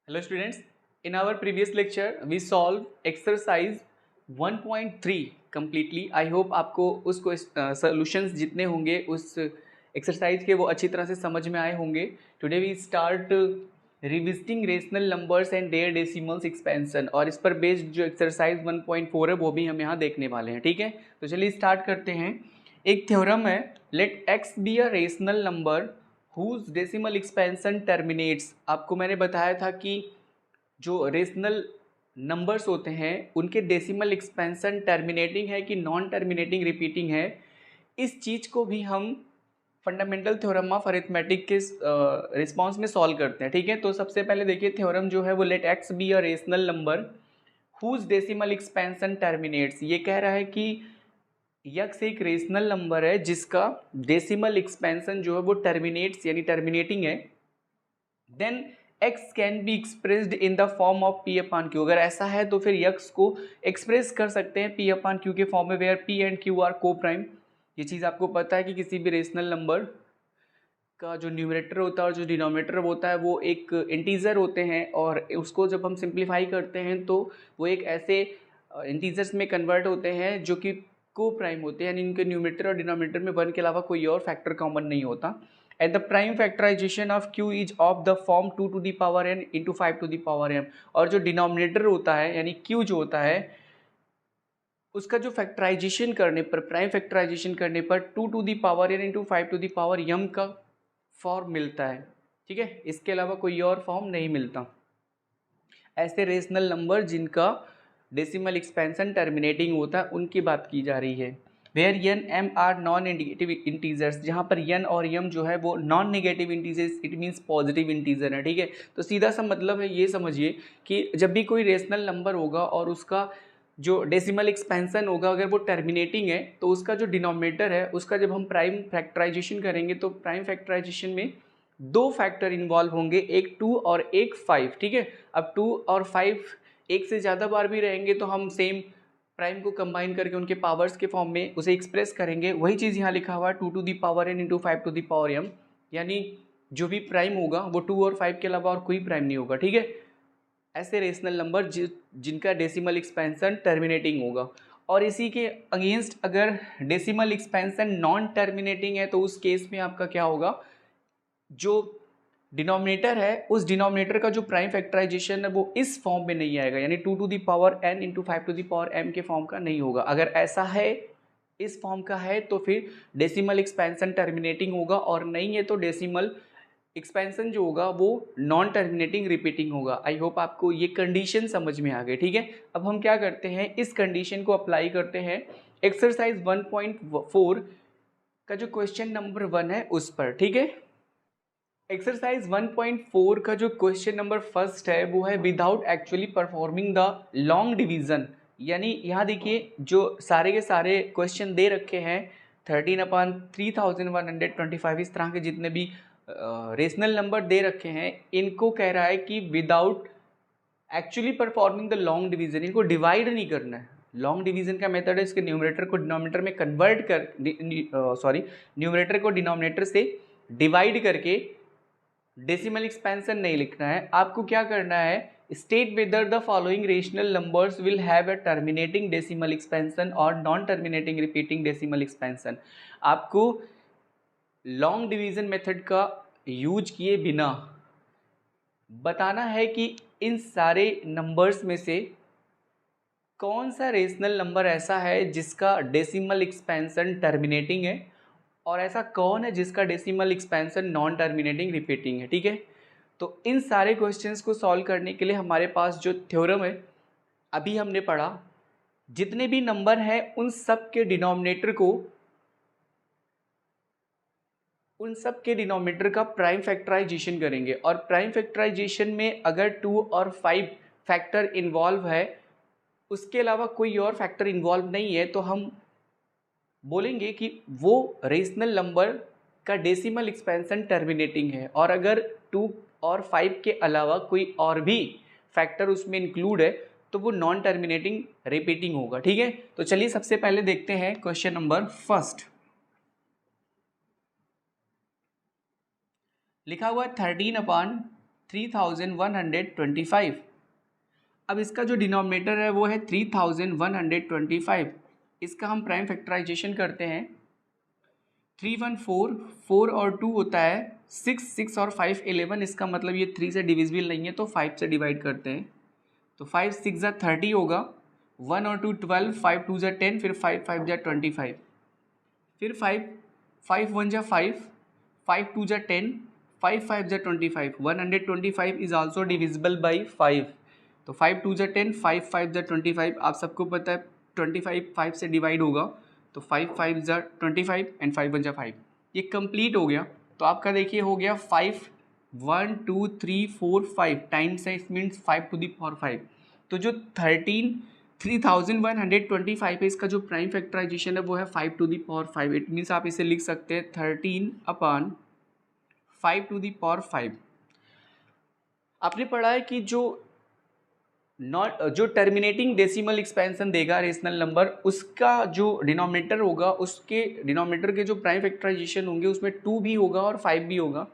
Hello students, in our previous lecture we solved exercise 1.3 completely. I hope आपको उसको solutions जितने होंगे उस exercise के वो अच्छी तरह से समझ में आए होंगे. Today we start revisiting rational numbers and their decimals expansion और इस पर based जो exercise 1.4 है वो भी हम यहाँ देखने वाले हैं. ठीक है, तो चलिए start करते हैं. एक थ्योरम है, let x be a rational number whose decimal expansion terminates. आपको मैंने बताया था कि जो रेशनल नंबर्स होते हैं उनके डेसिमल एक्सपेंशन टर्मिनेटिंग है कि नॉन टर्मिनेटिंग रिपीटिंग है. इस चीज़ को भी हम फंडामेंटल थ्योरम ऑफ अरिथमेटिक के रिस्पॉन्स में सॉल्व करते हैं. ठीक है, तो सबसे पहले देखिए थ्योरम जो है वो let x be a rational number whose decimal expansion terminates. ये कह रहा है कि यक्स एक रेशनल नंबर है जिसका डेसिमल एक्सपेंशन जो है वो टर्मिनेट्स यानी टर्मिनेटिंग है. Then x can be expressed in the form of p upon q. अगर ऐसा है तो फिर x को एक्सप्रेस कर सकते हैं p अपॉन q के फॉर्म में, where p and q are coprime. ये चीज़ आपको पता है कि किसी भी रेशनल नंबर का जो न्यूमरेटर होता है और जो डिनोमिनेटर होता है वो एक इंटीजर होते हैं, और उसको जब हम सिंप्लीफाई करते हैं तो वो एक ऐसे इंटीजर्स में कन्वर्ट होते हैं जो कि को प्राइम होते हैं, यानी इनके न्यूमरेटर और डिनोमिनेटर में 1 के अलावा कोई और फैक्टर कॉमन नहीं होता. And the prime factorization of q is of the form 2 to the power n into 5 to the power m. और जो डिनोमिनेटर होता है यानी q जो होता है उसका जो फैक्टराइजेशन करने पर, प्राइम फैक्टराइजेशन करने पर 2 to the power n into 5 to the power m का फॉर्म मिलता है. ठीक है, इसके अलावा कोई और फॉर्म नहीं मिलता. ऐसे रेशनल नंबर जिनका डेसिमल एक्सपेंशन टर्मिनेटिंग होता है उनकी बात की जा रही है. Where n m are non negative integers, जहाँ पर n और m जो है वो non negative integers, it means positive integer है. ठीक है, तो सीधा सा मतलब है, ये समझिए कि जब भी कोई रेशनल नंबर होगा और उसका जो डेसिमल एक्सपेंशन होगा अगर वो टर्मिनेटिंग है तो उसका जो डिनोमिनेटर है उसका जब हम प्राइम फैक्टराइजेशन करेंगे तो प्राइम फैक्टराइजेशन में दो फैक्टर इन्वॉल्व होंगे, एक 2 और एक 5. ठीक है, अब 2 और 5 एक से ज़्यादा बार भी रहेंगे तो हम सेम प्राइम को कंबाइन करके उनके पावर्स के फॉर्म में उसे एक्सप्रेस करेंगे. वही चीज़ यहाँ लिखा हुआ है 2 to the power n into 5 to the power m, यानी जो भी प्राइम होगा वो 2 और 5 के अलावा और कोई प्राइम नहीं होगा. ठीक है, ऐसे रेशनल नंबर जिनका डेसिमल एक्सपेंशन टर्मिनेटिंग होगा. और इसी के अगेंस्ट अगर डेसिमल एक्सपेंशन नॉन टर्मिनेटिंग है तो उस केस में आपका क्या होगा, जो डिनोमिनेटर है उस डिनोमिनेटर का जो प्राइम फैक्टराइजेशन है वो इस फॉर्म में नहीं आएगा, यानी 2 to the power n into 5 to the power m के फॉर्म का नहीं होगा. अगर ऐसा है, इस फॉर्म का है, तो फिर डेसिमल एक्सपेंशन टर्मिनेटिंग होगा, और नहीं है तो डेसिमल एक्सपेंशन जो होगा वो नॉन टर्मिनेटिंग रिपीटिंग होगा. आई होप आपको ये कंडीशन समझ में आ गई. ठीक है, अब हम क्या करते हैं, इस कंडीशन को अप्लाई करते हैं एक्सरसाइज 1.4 का जो क्वेश्चन नंबर 1 है उस पर. ठीक है, एक्सरसाइज 1.4 का जो क्वेश्चन नंबर फर्स्ट है वो है without actually performing the long division. यानी यहाँ देखिए जो सारे के सारे क्वेश्चन दे रखे हैं 13/3125, इस तरह के जितने भी रेशनल नंबर दे रखे हैं इनको कह रहा है कि without actually performing the long division, इनको डिवाइड नहीं करना है. लॉन्ग डिवीजन का मेथड है इसके न्यूमरेटर को डिनोमिनेटर में कन्वर्ट कर न्यूमरेटर को डिनोमिनेटर से डिवाइड करके डेसिमल एक्सपेंशन नहीं लिखना है. आपको क्या करना है, state whether the following rational numbers will have a terminating decimal expansion और non terminating repeating decimal expansion. आपको लॉन्ग डिवीजन मेथड का यूज किए बिना बताना है कि इन सारे नंबर्स में से कौन सा रेशनल नंबर ऐसा है जिसका डेसिमल एक्सपेंशन टर्मिनेटिंग है और ऐसा कौन है जिसका decimal expansion non terminating repeating है. ठीक है, तो इन सारे क्वेश्चंस को सॉल्व करने के लिए हमारे पास जो थ्योरम है अभी हमने पढ़ा, जितने भी नंबर हैं उन सब के डिनोमिनेटर का प्राइम फैक्टराइजेशन करेंगे. और प्राइम फैक्टराइजेशन में अगर 2 और 5 फैक्टर इन्वॉल्व है, उसके अलावा कोई और फैक्टर इन्वॉल्व नहीं है, तो हम बोलेंगे कि वो रेशनल नंबर का डेसिमल एक्सपेंशन टर्मिनेटिंग है. और अगर 2 और 5 के अलावा कोई और भी फैक्टर उसमें इंक्लूड है तो वो नॉन टर्मिनेटिंग रिपीटिंग होगा. ठीक है, तो चलिए सबसे पहले देखते हैं क्वेश्चन नंबर फर्स्ट. लिखा हुआ 13/3125 3125। अब इसका जो डिनोमिनेटर है वो है 3125। इसका हम प्राइम फैक्टराइजेशन करते हैं। 3 1 4, 4 और 2 होता है 6, 6 और 5 11। इसका मतलब ये 3 से डिविजिबल नहीं है तो 5 से डिवाइड करते हैं। तो 5 6 जा 30 होगा, 1 और 2 12, 5 2 जा 10, फिर 5 5 जा 25, फिर 5 5 1 जा 5, 5 2 जा 10, 5 5 जा 25। 125 इज आल्सो डिविजिबल बाई 5। तो 5 2 जा 10, 5 5 जा 25। आप सबको पता है 25 5 से डिवाइड होगा, तो 5 5 जा 25 एंड 5 1 जा 5। ये कंप्लीट हो गया। तो आपका देखिए हो गया 5 1 2 3 4 5 टाइम्स है, it means 5 to the power 5। तो जो 3125 है, इसका जो प्राइम फैक्टराइजेशन है वो है 5 to the power 5। It means आप इसे लिख सकते हैं 13/5 टू द पावर 5। आपने पढ़ा है कि जो टर्मिनेटिंग डेसिमल एक्सपेंशन देगा रेशनल नंबर, उसका जो डिनोमिनेटर होगा, उसके डिनोमिनेटर के जो प्राइम फैक्टराइजेशन होंगे उसमें 2 भी होगा और 5 भी होगा।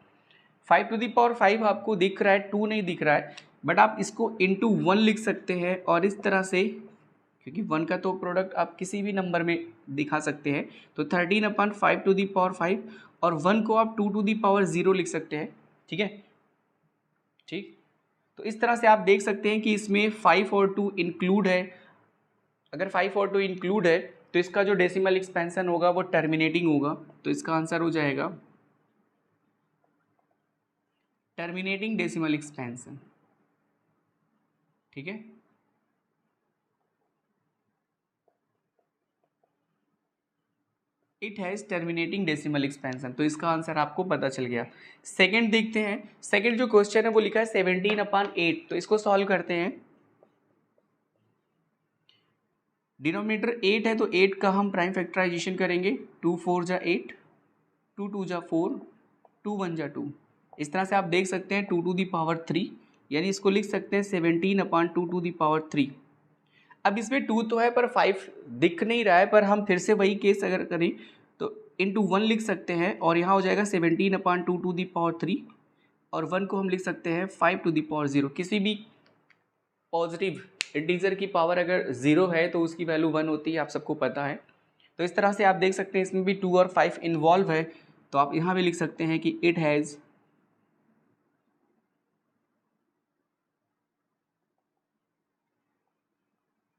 5 टू द पावर 5 आपको दिख रहा है, 2 नहीं दिख रहा है, बट आप इसको इंटू 1 लिख सकते हैं। और इस तरह से, क्योंकि 1 का तो प्रोडक्ट आप किसी भी नंबर में दिखा सकते हैं, तो 13/5 टू द पावर 5, और 1 को आप 2 टू द पावर 0 लिख सकते हैं। ठीक है, ठीक। तो इस तरह से आप देख सकते हैं कि इसमें 5 और 2 इंक्लूड है। अगर 5 और 2 इंक्लूड है तो इसका जो डेसिमल एक्सपेंशन होगा वो टर्मिनेटिंग होगा। तो इसका आंसर हो जाएगा टर्मिनेटिंग डेसिमल एक्सपेंशन। ठीक है, it has terminating decimal expansion. तो इसका आंसर आपको पता चल गया। सेकंड देखते हैं। सेकंड जो क्वेश्चन है वो लिखा है 17/8। तो इसको सॉल्व करते हैं। डिनोमिनेटर 8 है तो 8 का हम प्राइम फैक्टराइजेशन करेंगे। 2 4 जा 8, 2 2 जा 4, 2 1 जा 2। इस तरह से आप देख सकते हैं 2 टू दी पावर 3, यानी इसको लिख सकते हैं 17/2 टू दी पावर 3। अब इसमें 2 तो है पर 5 दिख नहीं रहा है, पर हम फिर से वही केस अगर करें तो इंटू 1 लिख सकते हैं, और यहाँ हो जाएगा 17/2 टू दी पावर 3, और 1 को हम लिख सकते हैं 5 टू दी पावर 0। किसी भी पॉजिटिव इंटीजर की पावर अगर 0 है तो उसकी वैल्यू 1 होती है, आप सबको पता है। तो इस तरह से आप देख सकते हैं इसमें भी 2 और 5 इन्वॉल्व है। तो आप यहाँ भी लिख सकते हैं कि it has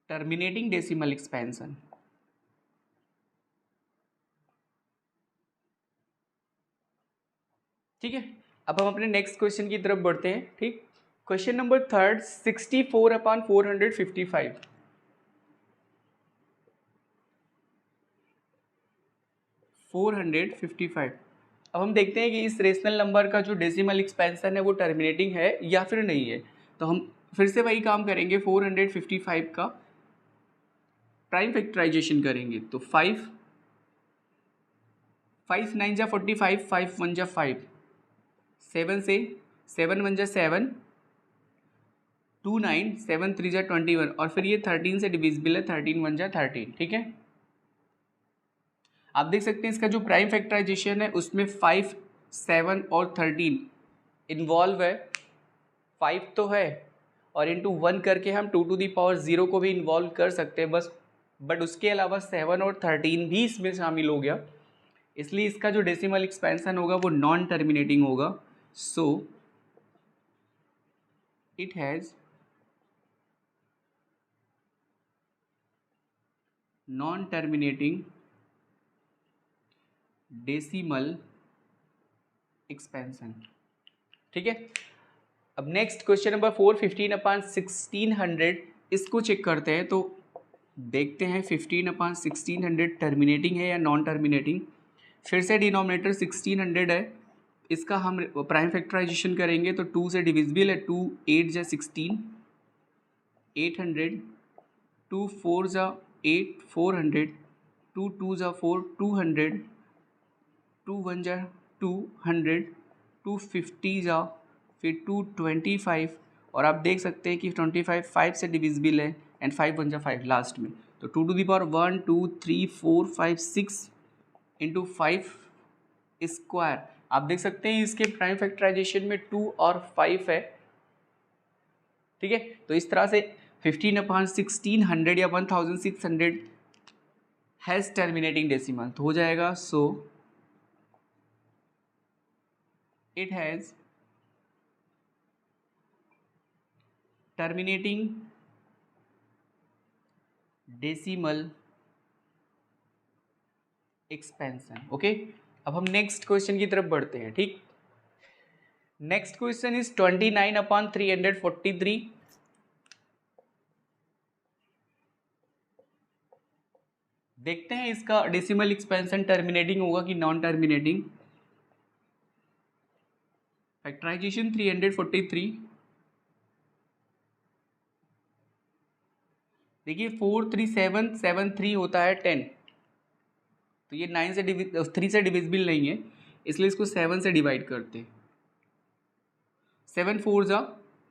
terminating decimal expansion. ठीक है, अब हम अपने नेक्स्ट क्वेश्चन की तरफ बढ़ते हैं। ठीक, क्वेश्चन नंबर थर्ड 64/455। 455। अब हम देखते हैं कि इस रेशनल नंबर का जो डेसिमल एक्सपेंशन है वो टर्मिनेटिंग है या फिर नहीं है। तो हम फिर से वही काम करेंगे, 455 का प्राइम फैक्टराइजेशन करेंगे। तो 5 5 9 जा 45, 5 1 जा 5, 7 से 7 1 जा 7, 2 9, 7 3 जा 21, और फिर ये 13 से डिविजिबल है, 13 1 जा 13। ठीक है, आप देख सकते हैं इसका जो प्राइम फैक्टराइजेशन है उसमें 5 7 और 13 इन्वॉल्व है। 5 तो है, और इंटू 1 करके हम 2 टू दी पावर 0 को भी इन्वॉल्व कर सकते हैं बस, बट उसके अलावा 7 और 13 भी इसमें शामिल हो गया, इसलिए इसका जो डेसिमल एक्सपेंशन होगा वो नॉन टर्मिनेटिंग होगा। So it has non terminating decimal expansion. ठीक है, अब नेक्स्ट क्वेश्चन नंबर 4 15/1600। इसको चेक करते हैं। तो देखते हैं 15/1600 टर्मिनेटिंग है या नॉन टर्मिनेटिंग। फिर से डिनोमिनेटर 1600 है, इसका हम प्राइम फैक्टराइजेशन करेंगे तो 2 से डिविजिबल है। 2 8 जा 16, 800, 2 4 जा 8, 400, 2 2 जा 4, 200, 2 1 जा 200, 250 जा फिर 225, और आप देख सकते हैं कि 25 5 से डिविजिबल है, एंड 5 1 जा 5 लास्ट में। तो 2 to the power 1 2 3 4 5 6 into 5 square, आप देख सकते हैं इसके प्राइम फैक्टराइजेशन में 2 और 5 है, ठीक है। तो इस तरह से 15/1600 या 1600 हैज टर्मिनेटिंग डेसिमल, तो हो जाएगा so it has terminating decimal expansion. Okay, अब हम नेक्स्ट क्वेश्चन की तरफ बढ़ते हैं, ठीक। Next question is 29/343। देखते हैं इसका डेसिमल एक्सपेंशन टर्मिनेटिंग होगा कि नॉन टर्मिनेटिंग। फैक्टराइजेशन 343, देखिए 43773 होता है 10, तो ये 9 से 3 से डिविजिबल नहीं है, इसलिए इसको 7 से डिवाइड करते हैं। 7 4 जा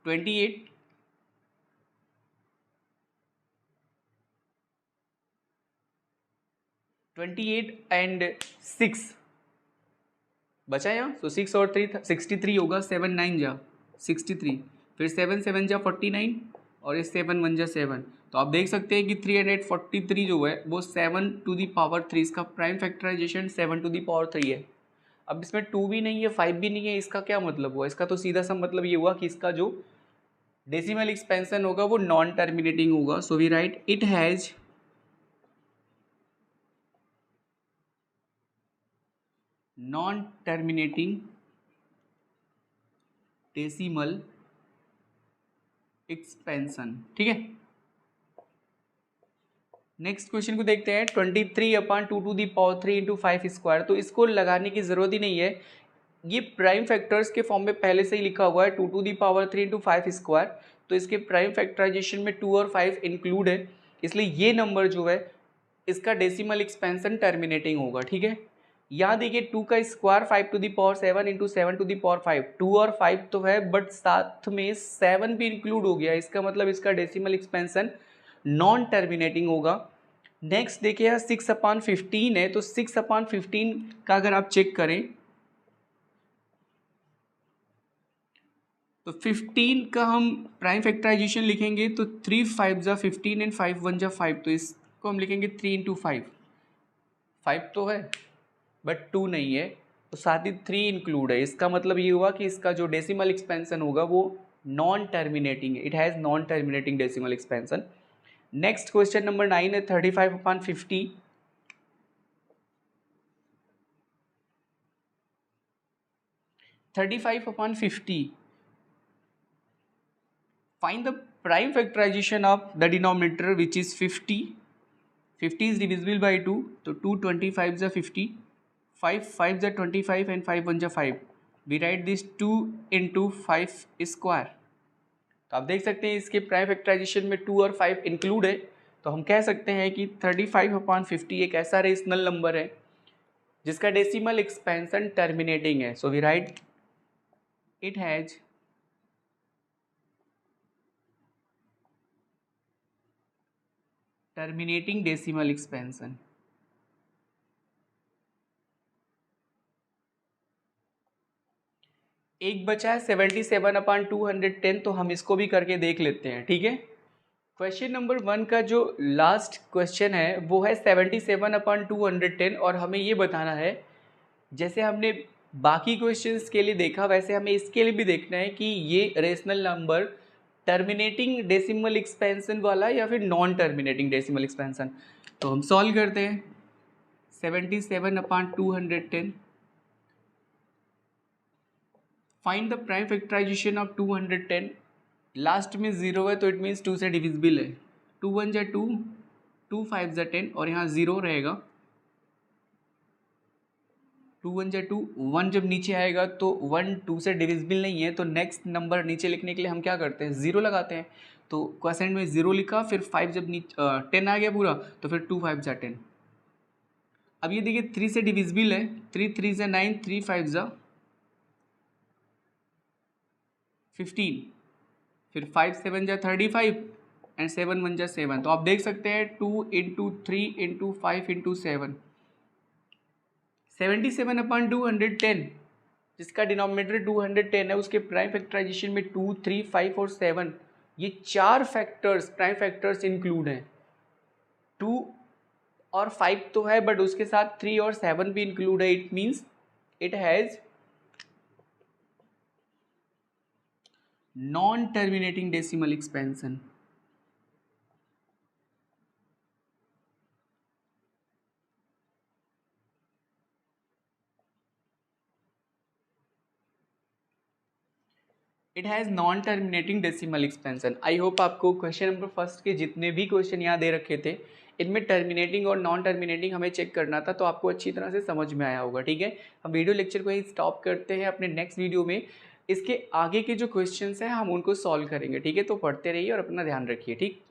28, 28 एंड 6 बचा यहाँ, तो 6 और 3 63 होगा। 7 9 जा 63, फिर 7 7 जा 49 और ये 7 1 जा 7। तो आप देख सकते हैं कि 343 जो है वो 7⁻3, इसका प्राइम फैक्टराइजेशन 7⁻3 है। अब इसमें 2 भी नहीं है 5 भी नहीं है, इसका क्या मतलब हुआ? इसका तो सीधा सा मतलब ये हुआ कि इसका जो डेसिमल एक्सपेंशन होगा वो नॉन टर्मिनेटिंग होगा। So we write it has non terminating decimal expansion, ठीक है। नेक्स्ट क्वेश्चन को देखते हैं। 23/2⁻3 इंटू 5 स्क्वायर, तो इसको लगाने की जरूरत ही नहीं है, ये प्राइम फैक्टर्स के फॉर्म में पहले से ही लिखा हुआ है 2⁻3 इंटू 5 स्क्वायर, तो इसके प्राइम फैक्टराइजेशन में 2 और 5 इंक्लूड है, इसलिए ये नंबर जो है इसका डेसिमल एक्सपेंशन टर्मिनेटिंग होगा, ठीक है। यहाँ देखिए 2 का स्क्वायर 5⁻7 इंटू 7�5, 2 और 5 तो है बट साथ में 7 भी इंक्लूड हो गया, इसका मतलब इसका डेसिमल एक्सपेंशन नॉन टर्मिनेटिंग होगा। नेक्स्ट देखिए यहाँ 6/15 है, तो 6/15 का अगर आप चेक करें तो 15 का हम प्राइम फैक्टराइजेशन लिखेंगे तो 3 5 जा 15 एंड 5 1 जा 5, तो इसको हम लिखेंगे 3 इंटू 5। 5 तो है बट 2 नहीं है, तो साथ ही 3 इंक्लूड है, इसका मतलब ये हुआ कि इसका जो डेसिमल एक्सपेंशन होगा वो नॉन टर्मिनेटिंग है, it has non terminating decimal expansion. Next question number 9 है 35/50। 35/50, find the prime factorization of the denominator which is 50. 50 is divisible by 2, तो 2 25 are 50, 5 5 are 25 and 5 1 are 5. We write this 2 into 5 square. तो आप देख सकते हैं इसके prime factorisation में 2 और 5 इंक्लूड है, तो हम कह सकते हैं कि 35/50 एक ऐसा रेशनल नंबर है जिसका डेसिमल एक्सपेंशन टर्मिनेटिंग है। So we write it has terminating decimal expansion. एक बचा है 77/210, तो हम इसको भी करके देख लेते हैं, ठीक है। क्वेश्चन नंबर 1 का जो लास्ट क्वेश्चन है वो है 77/210, और हमें ये बताना है जैसे हमने बाकी क्वेश्चंस के लिए देखा वैसे हमें इसके लिए भी देखना है कि ये rational number terminating decimal expansion वाला या फिर नॉन टर्मिनेटिंग डेसिमल एक्सपेंशन। तो हम सॉल्व करते हैं। 77/210, find the prime factorization of 210। लास्ट में 0 है तो इट मीन्स 2 से डिविजिबल है। 2 1 जा 2, 2 5 जा 10 और यहाँ 0 रहेगा। 2 1 जा 2, 1 जब नीचे आएगा तो 1 2 से डिविजिबल नहीं है, तो नेक्स्ट नंबर नीचे लिखने के लिए हम क्या करते हैं 0 लगाते हैं। तो क्वेश्चन में 0 लिखा, फिर 5 जब नीचे 10 आ गया पूरा, तो फिर 2 5 जा 10। अब ये देखिए 3 से डिविजिबल है, 3 3 जा 9, 3 5 जा 15, फिर 5 7 जा 35 एंड 7 1 जा 7। तो आप देख सकते हैं 2 इंटू 3 इंटू 5 इंटू 7, 77/210 जिसका डिनोमिनेटर 210 है उसके प्राइम फैक्टराइजेशन में 2, 3, 5 और 7 ये 4 फैक्टर्स प्राइम फैक्टर्स इंक्लूड हैं। 2 और 5 तो है बट उसके साथ 3 और 7 भी इंक्लूड है। It means it has non terminating decimal expansion. It has non terminating decimal expansion. I hope आपको क्वेश्चन नंबर फर्स्ट के जितने भी क्वेश्चन यहाँ दे रखे थे इनमें टर्मिनेटिंग और नॉन टर्मिनेटिंग हमें चेक करना था, तो आपको अच्छी तरह से समझ में आया होगा। ठीक है, हम वीडियो लेक्चर को ही स्टॉप करते हैं। अपने नेक्स्ट वीडियो में इसके आगे के जो क्वेश्चंस हैं हम उनको सॉल्व करेंगे। ठीक है, तो पढ़ते रहिए और अपना ध्यान रखिए। ठीक।